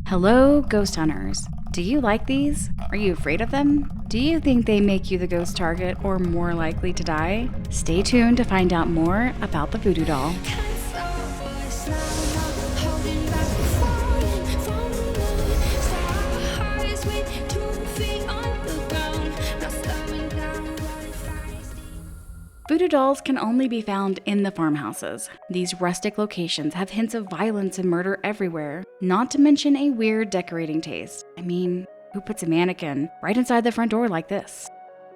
Hello, ghost hunters. Do you like these? Are you afraid of them? Do you think they make you the ghost target or more likely to die? Stay tuned to find out more about the Voodoo doll. Voodoo dolls can only be found in the farmhouses. These rustic locations have hints of violence and murder everywhere, not to mention a weird decorating taste. I mean, who puts a mannequin right inside the front door like this?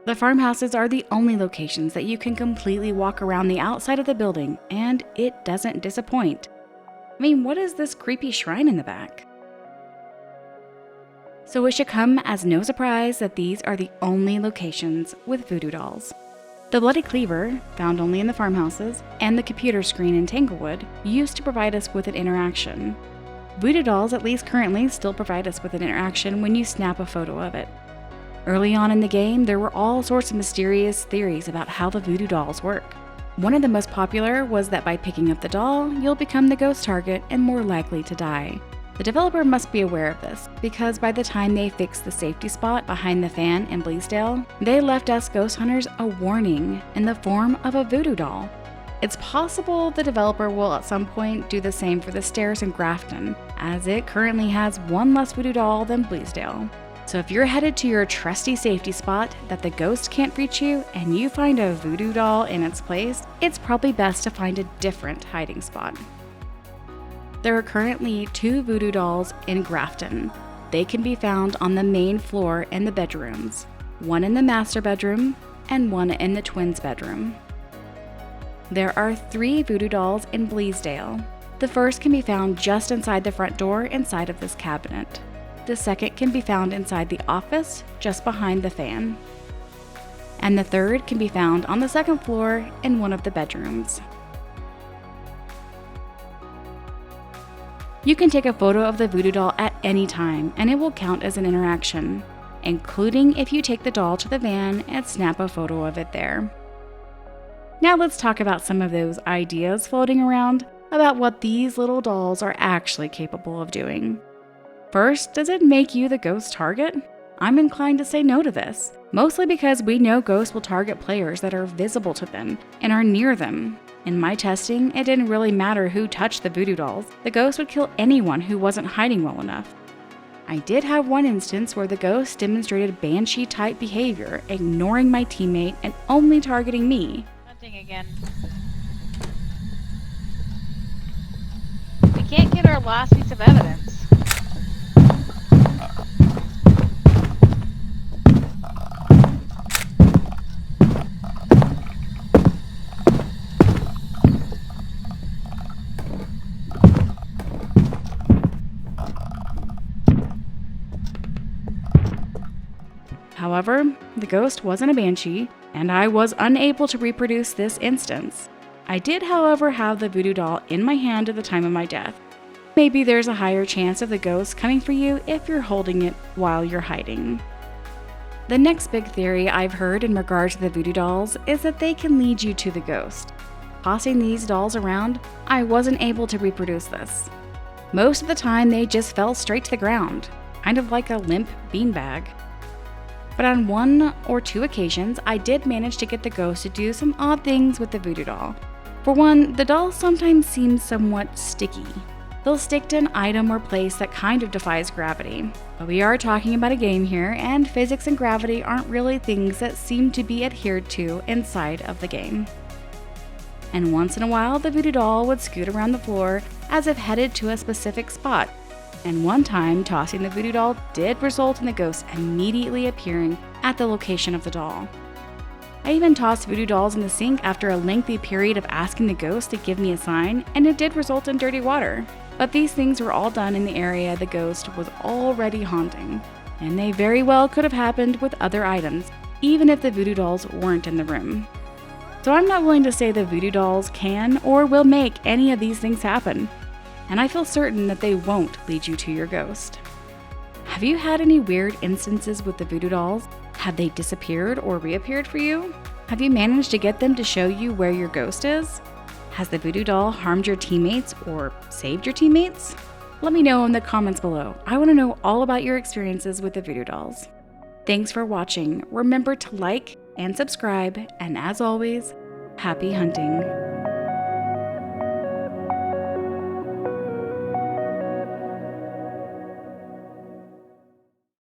The farmhouses are the only locations that you can completely walk around the outside of the building, and it doesn't disappoint. I mean, what is this creepy shrine in the back? So it should come as no surprise that these are the only locations with voodoo dolls. The Bloody Cleaver, found only in the farmhouses, and the computer screen in Tanglewood used to provide us with an interaction. Voodoo dolls, at least currently, still provide us with an interaction when you snap a photo of it. Early on in the game, there were all sorts of mysterious theories about how the voodoo dolls work. One of the most popular was that by picking up the doll, you'll become the ghost target and more likely to die. The developer must be aware of this, because by the time they fixed the safety spot behind the fan in Bleasdale, they left us ghost hunters a warning in the form of a voodoo doll. It's possible the developer will at some point do the same for the stairs in Grafton, as it currently has one less voodoo doll than Bleasdale. So if you're headed to your trusty safety spot that the ghost can't reach you and you find a voodoo doll in its place, it's probably best to find a different hiding spot. There are currently 2 voodoo dolls in Grafton. They can be found on the main floor in the bedrooms, one in the master bedroom and one in the twins' bedroom. There are 3 voodoo dolls in Bleasdale. The first can be found just inside the front door inside of this cabinet. The second can be found inside the office just behind the fan. And the third can be found on the second floor in one of the bedrooms. You can take a photo of the voodoo doll at any time, and it will count as an interaction, including if you take the doll to the van and snap a photo of it there. Now let's talk about some of those ideas floating around about what these little dolls are actually capable of doing. First, does it make you the ghost target? I'm inclined to say no to this, mostly because we know ghosts will target players that are visible to them and are near them. In my testing, it didn't really matter who touched the voodoo dolls. The ghost would kill anyone who wasn't hiding well enough. I did have one instance where the ghost demonstrated banshee-type behavior, ignoring my teammate and only targeting me. Hunting again. We can't get our last piece of evidence. However, the ghost wasn't a banshee, and I was unable to reproduce this instance. I did, however, have the voodoo doll in my hand at the time of my death. Maybe there's a higher chance of the ghost coming for you if you're holding it while you're hiding. The next big theory I've heard in regard to the voodoo dolls is that they can lead you to the ghost. Tossing these dolls around, I wasn't able to reproduce this. Most of the time, they just fell straight to the ground, kind of like a limp beanbag. But on 1 or 2 occasions, I did manage to get the ghost to do some odd things with the voodoo doll. For one, the doll sometimes seems somewhat sticky. They'll stick to an item or place that kind of defies gravity. But we are talking about a game here, and physics and gravity aren't really things that seem to be adhered to inside of the game. And once in a while, the voodoo doll would scoot around the floor as if headed to a specific spot. And one time, tossing the voodoo doll did result in the ghost immediately appearing at the location of the doll. I even tossed voodoo dolls in the sink after a lengthy period of asking the ghost to give me a sign, and it did result in dirty water. But these things were all done in the area the ghost was already haunting, and they very well could have happened with other items, even if the voodoo dolls weren't in the room. So I'm not willing to say the voodoo dolls can or will make any of these things happen. And I feel certain that they won't lead you to your ghost. Have you had any weird instances with the voodoo dolls? Have they disappeared or reappeared for you? Have you managed to get them to show you where your ghost is? Has the voodoo doll harmed your teammates or saved your teammates? Let me know in the comments below. I want to know all about your experiences with the voodoo dolls. Thanks for watching. Remember to like and subscribe, and as always, happy hunting.